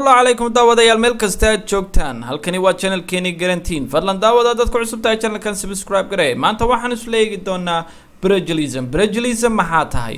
الله عليكم داودyaal meel kasta aad joogtaan halkani waa channelkeeni Guarantine fadlan daawada dadku cusub tahay channelkan subscribe garee maanta waxaan isla eegi doonaa plagiarism maxaa tahay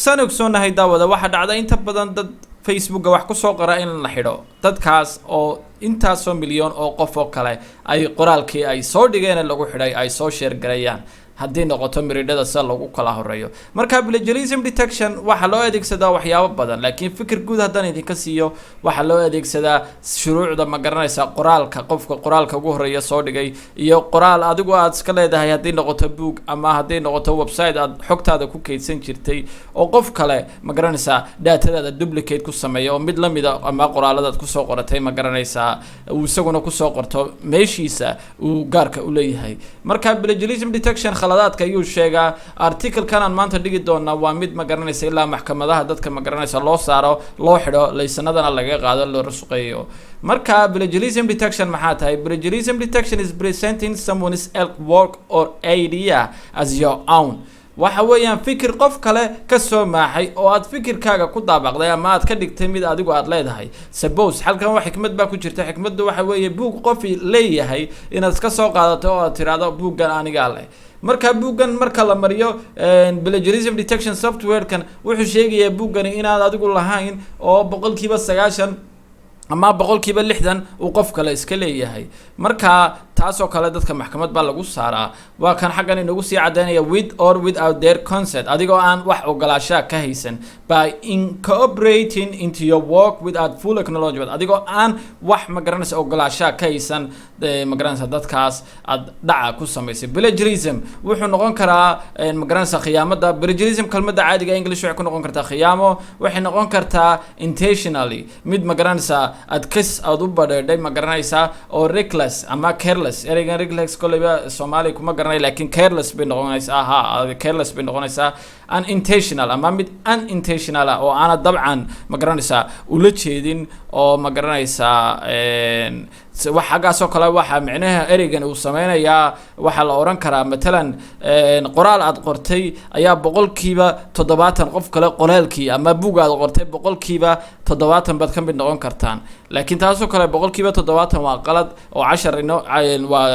sanogsonahay daawada waxa dhacda inta badan dad Facebook wax ku soo qora in la xidho dadkaas oo intaas oo milyan oo qof oo kale ay qoraalkii ay soo dhigeen lagu xidhay ay soo share gareeyaan haddii noqoto miridhada si lagu kala horeeyo marka plagiarism detection waxa loo adeegsadaa waxyaabo badan laakiin fikir guud haddaan idinka siiyo waxa loo adeegsadaa shuruucda ma garanaysa qoraalka qofka qoraalka ugu horeeya soo dhigay iyo qoraal adigu aad iska leedahay haddii noqoto book ama haddii noqoto website aad xogtaada ku kaydsan jirtay oo qof kale ma garanaysa dataada duplicate ku sameeyo oo mid la mid ah ama qoraalada ku soo qoratay ma garanaysa uu isaguna ku soo qorto meeshiisa uu gaarka u leeyahay marka plagiarism detection khaladaadka ayuu sheegaa article kan aan maanta dhigi doona waa mid ma garanaysa ilaa maxkamadaha dadka ma garanaysa loo saaro loo xidho laysanadana laga qaado loo rusuqeeyo marka plagiarism detection maxaa tahay plagiarism detection is presenting someone's work or idea as your own waxa weeyaan fikir qof kale ka soo maaxay oo aad fikirkaaga ku daabaqday ama aad ka dhigtay mid adigu aad leedahay suppose halkan wax xikmad baa ku jirta xikmaddu waxa weeye book qof leeyahay inaad ka soo qaadato oo aad tiraado bookgan aniga leh marka bookgan marka la mariyo plagiarism detection software kan wuxuu sheegayaa bookgan inaad adigu lahayn oo 90% ama 60% uu qof kale iska leeyahay marka taasoo kale dadka maxkamad baa lagu saaraa waa kan xaqan inagu sii cadeynaya with or without their consent adigoo aan wax ogolaasho ka haysan by incorporating into your work without full acknowledgement adigoo aan wax ma garanaysa ogolaasho ka haysan ma garanaysa dadkaas aad dhaca ku sameysay plagiarism wuxuu noqon karaa ma garanaysa khiyaamada plagiarism kalmada caadiga English waxay ku noqon kartaa khiyaamo waxay noqon kartaa intentionally mid ma garanaysa aad u badheedhay ma garanaysa oo reckless ama careless ereygan reckless koleba Soomaali kuma garanay laakiin careless bay noqonaysaa careless bay noqonaysaa unintentional ama mid unintentional oo aan dabcan ma garanaysa ula jeedin oo ma garanaysa waxaagaas oo kale waxa macnaha ereygan uu sameeynaya waxa la oran karaa matalan qoraal aad qortay ayaa 70% qof kale qoraalkii ama buug aad qortay 70% baad ka mid noqon kartaan laakiin taasoo kale 70% waa qalad oo 10 waa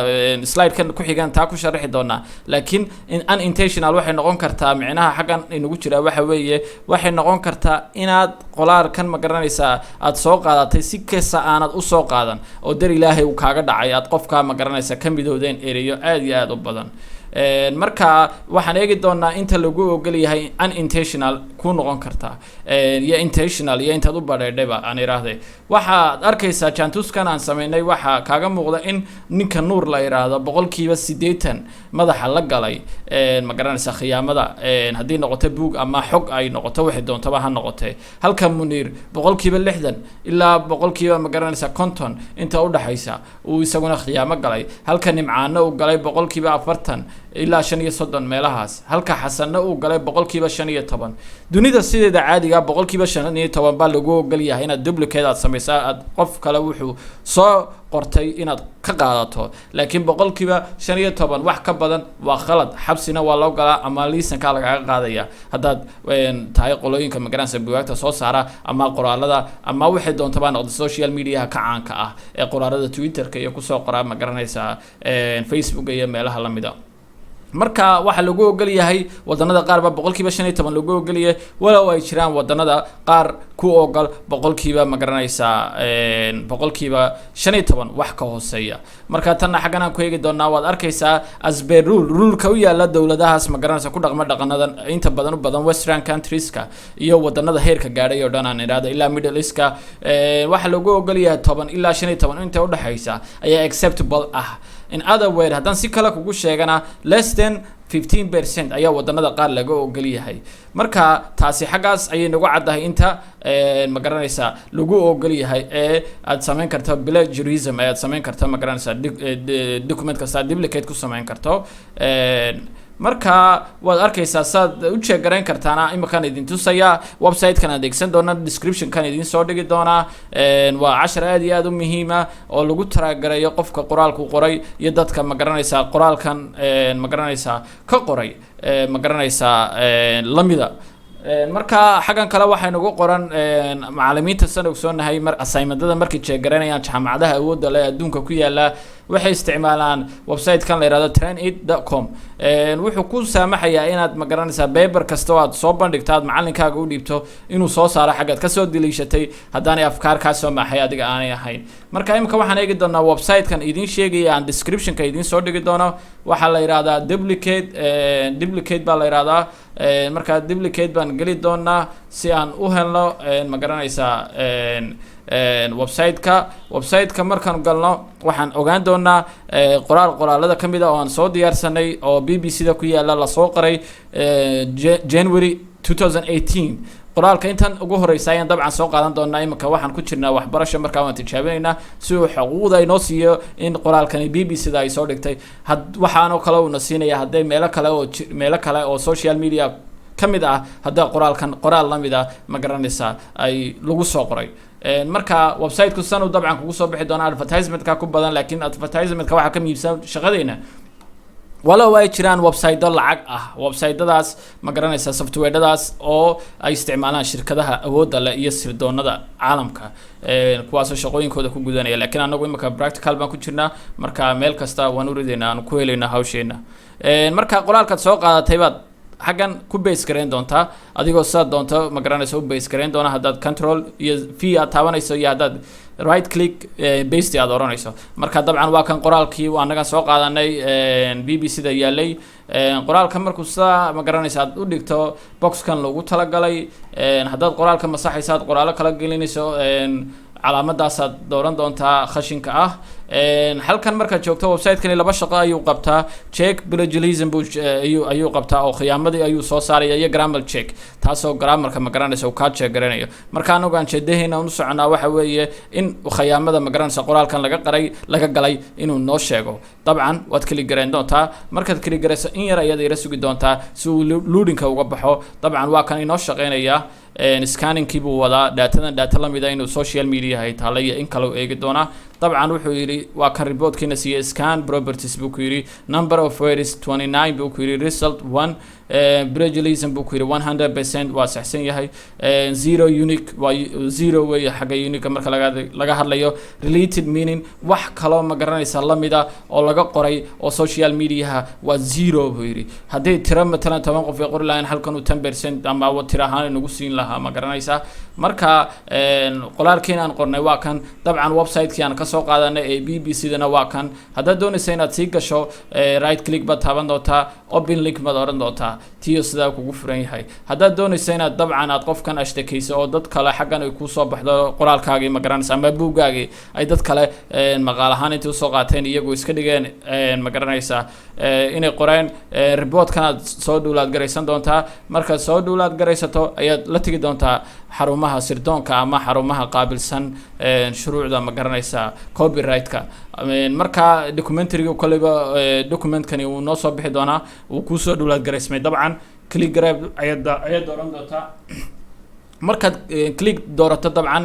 slide kan ku xigan taa ku sharaxi doona laakiin unintentional waxay noqon kartaa macnaha xaqan inagu jira waxa weeye waxay noqon kartaa inaad qoraal kan ma garanaysa aad soo qaadatay si kasta aanad u soo qaadan oo ilaahay uu kaaga dhacay aad qofka ma garanaysa kamidowdeen ereyo aad iyo aad u badan marka waxaan eegi doonaa inta lagu ogol yahay unintentional ku noqon karta iyo intentional iyo inta u badheedhayba aan iraahday waxa arkaysa jantuskan aan sameynay waxa kaaga muuqda in ninka nuur la iraahdo 80% madaxa la galay ma garanaysa khiyaamada hadii noqoto book ama xog ay noqoto wixii doontaba ha noqotay halka Munir 60% ilaa 100% ma garanaysa konton inta u dhaxaysa uu isaguna khiyaamo galay halka Nimcaana uu galay 40% ilaa 35 meelahaas halka Xasanna uu galay 15% dunida sideeda caadiga 15% baa lagu ogol yahay inaad duplicate aad sameeysaa aad qof kale wuxuu soo qortay inaad ka qaadato laakiin 15% wax ka badan waa khalad xabsina waa loo galaa ama liisanka laga qaadaya hadaad tahay qolooyinka magaranaysa buugaagta soo saara ama qoraalada ama wixii doontaba noqdo social media ka caanka ah ee qoraalada Twitter-ka iyo ku soo qoraa magaranaysa Facebook iyo meelaha la mid ah marka waxa lagu ogol yahay wadanada qaar ba 15% lagu ogol yahay walaw ay jiraan wadanada qaar ku ogol 100% ma garanaysa 15% wax ka hooseeya marka tan xaqan aan ku eegi doonaa waad arkaysaa asbe rule-ka u yaala dawladahaas ma garanaysa ku dhaqma dhaqanadan inta badan western countries-ka iyo wadanada heerka gaadhay oo dhan aan iraado ilaa middle east-ka waxa lagu ogol yahay 10 ilaa 15 inta u dhaxaysa ayaa acceptable ah in other way hadan si kala kugu sheegana less than 15% ayaa wadanada qaar laga ogol yahay marka taasi xagaas ayay nagu cadahay inta ma garanaysa lagu ogol yahay ee aad sameyn karto plagiarism aad sameyn karto ma garanaysa document kasta duplicate ku sameyn karto marka waad arkaysaa saad u sheegarayn kartaana imakan idin tusaya website kan adeegsan doona description kan idin soo dhigi doona waa 10 aad iyo aad u muhiim ah oo lagu taraagarayo qofka qoraalku qoray iyo dadka ma garanaysa qoraalkan ma garanaysa ka qoray ma garanaysa lamida marka xagan kale waxaynu ugu qoran macallimiinta san ogsoonahay mar assignmentada markay jeegaranayaan jaamacadaha awoodda leh adduunka ku yaala waxay isticmaalaan website kan la yiraahdo trainit.com wuxuu ku saamaxayaa inaad ma garanaysaa paper kasta oo aad soo bandhigto aad macallinkaaga u dhiibto inuu soo saaro xagaad ka soo diliishatay haddaanay afkaar kaa soo maxay adiga aanay ahayn marka imika waxaan eegi doonaa website kan idin sheegaya aan description ka idin soo dhigi doono waxa la yiraahdaa duplicate baa la yiraahdaa marka duplicate baan geli doonaa si aan u helno ma garanaysaa website-ka markaan galno waxaan ogaan doonaa qoraalada kamid ah oo aan soo diyaarsanay oo BBC-da ku yaala la soo qoray January 2018 qoraalka intan ugu horeysa ayaan dabcan soo qaadan doonaa imika waxaan ku jirnaa waxbarasho markaa waan tijaabinaynaa si uu xuquuqda inoo siiyo in qoraalkani BBC-da ay soo dhigtay waxaanoo kale uuna siinaya hadday meelo kale oo social media kamid ah hadda qoraal lamid ah ma garanaysaa ay lagu soo qoray marka website-ku sanu dabcan kugu soo bixi doona advertisement-ka ku badan laakiin advertisement-ka waxa ka miibsan shaqadeena walow ay jiraan website-do lacag ah website-dadaas ma garanaysaa software-dadaas oo ay isticmaalaan shirkadaha awoodda leh iyo sirdoonada caalamka kuwaasoo shaqooyinkooda ku gudanaya laakiin anagu imika practical baan ku jirnaa marka meel kasta waan u ridaynaa aan ku helaynaa hawsheena marka qoraalkaad soo qaadatay baad xaggan ku base gareyn doontaa adigoo sidaad doonto ma garanaysa u base gareyn doona haddaad control iyo v aad taabanayso iyo haddaad right click paste aad oranayso marka dabcan waa kan qoraalkii anagan soo qaadanay BBC-da yaalay qoraalka markuu sidaa ma garanaysa aad u dhigto boxkan loogu talagalay haddaad qoraalka masaxaysa aad qoraalo kala gelinayso calaamadaasaad dooran doontaa khashinka ah halkan markaad joogto website-kani laba shaqo ayuu qabtaa check plagiarism ayuu qabtaa oo khiyaamadii ayuu soo saaraya iyo grammar check taasoo grammarka ma garanaysa uu kaa check garanayo marka anagu aan jeedahayna u soconaa waxa weeye in khiyaamada ma garanaysa qoraalkan laga galay inuu noo sheego dabcan waad kali garayn doontaa markaad kali garayso in yar ayaad ira sugi doontaa si uu loadingka uga baxo dabcan waa kan inoo shaqeynaya scanning-kii buu wadaa data lamid ah inuu social media hay taala iyo in kale u eegi doonaa dabcan wuxuu yidhi waa kan reportkiina siiye scan properties buu ku yidhi number of words 29 buu ku yidhi result 1 plagiarism buu ku yidhi 100% waa saxsan yahay zero unique waa zero way xagga unique marka laga hadlayo related meaning wax kale ma garanaysa lamid ah oo laga qoray oo social media waa zero buu yidhi haddii tira matalan 10 qof ay qori lahayn halkan uu 10% ama tira ahaan nagu siin lahaa ma garanaysa marka qoraalkiina aan qornay waa kan dabcan website-kii aan ka soo qaadanay ee BBC-dana waa kan haddaad doonaysa inaad sii gasho right click baad taaban doontaa open link baad oran doontaa tiyo sidaa kugu furan yahay haddaad doonaysa inaad dabcan aad qofkan ashtakayso oo dad kale xaggan ay ku soo baxdo qoraalkaagii ma garanaysa ama buuggaagii ay dad kale maqaal ahaan intii usoo qaateen iyagu iska dhigeen ma garanaysa inay qoreen reportkan aad soo dhuulaad garaysan doontaa markaad soo dhuulaad garaysato ayaad la tegi doontaa xarumaha sirdoonka ama xarumaha qaabilsan shuruucda ma garanaysa copyright-ka marka documentary-ga koleyba document-kani uu noo soo bixi doonaa uu kusoo dhuulaad garaysmay dabcan click grab ayaad dooran doontaa markaad click doorato dabcan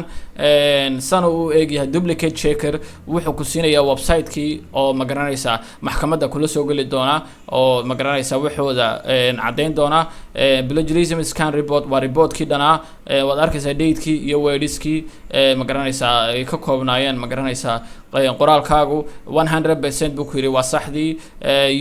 sana uu eegyahay duplicate checker wuxuu ku siinayaa website-kii oo ma garanaysa maxkamadda kula soo geli doona oo ma garanaysa waxooda caddayn doona plagiarism scan report waa reportkii dhanaa waad arkaysaa date-kii iyo wordskii ma garanaysaa ay ka koobnaayeen ma garanaysaa qoraalkaagu 100% buu ku yidhi waa saxdii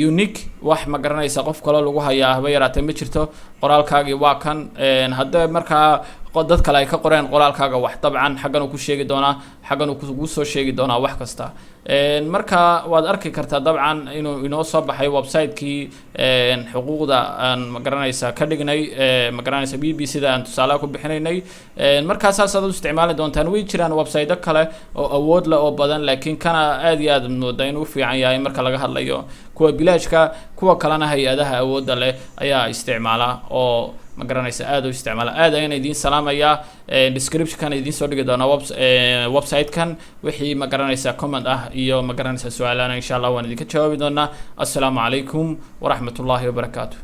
unique wax ma garanaysa qof kale lagu hayaa haba yaraatee ma jirto qoraalkaagii waa kan haddee markaa dad kale ay ka qoreen qoraalkaaga wax dabcan xaggan uu ku sheegi doonaa xaggan uu kugu soo sheegi doonaa wax kasta marka waad arki kartaa dabcan inuu inoo soo baxay website-kii xuquuqda aan ma garanaysa ka dhignay ma garanaysa BBC-da aan tusaalaha ku bixinaynay markaa saasaad u isticmaali doontaan way jiraan website-o kale oo awood leh oo badan laakiin kana aad iyo aad moodaa inuu fiican yahay marka laga hadlayo kuwa bilaashka kuwa kalena hay-adaha awoodda leh ayaa isticmaala oo ma garanaysa aad u isticmaala aad ayaan idiin salaamayaa description-kan idiin soo dhigi doonaa website-kan wixii ma garanaysa comment ah iyo ma garanaysa su-aalana insha allah waan idinka jawaabi doonaa assalaamu calaykum waraxmatullaahi wabarakaatu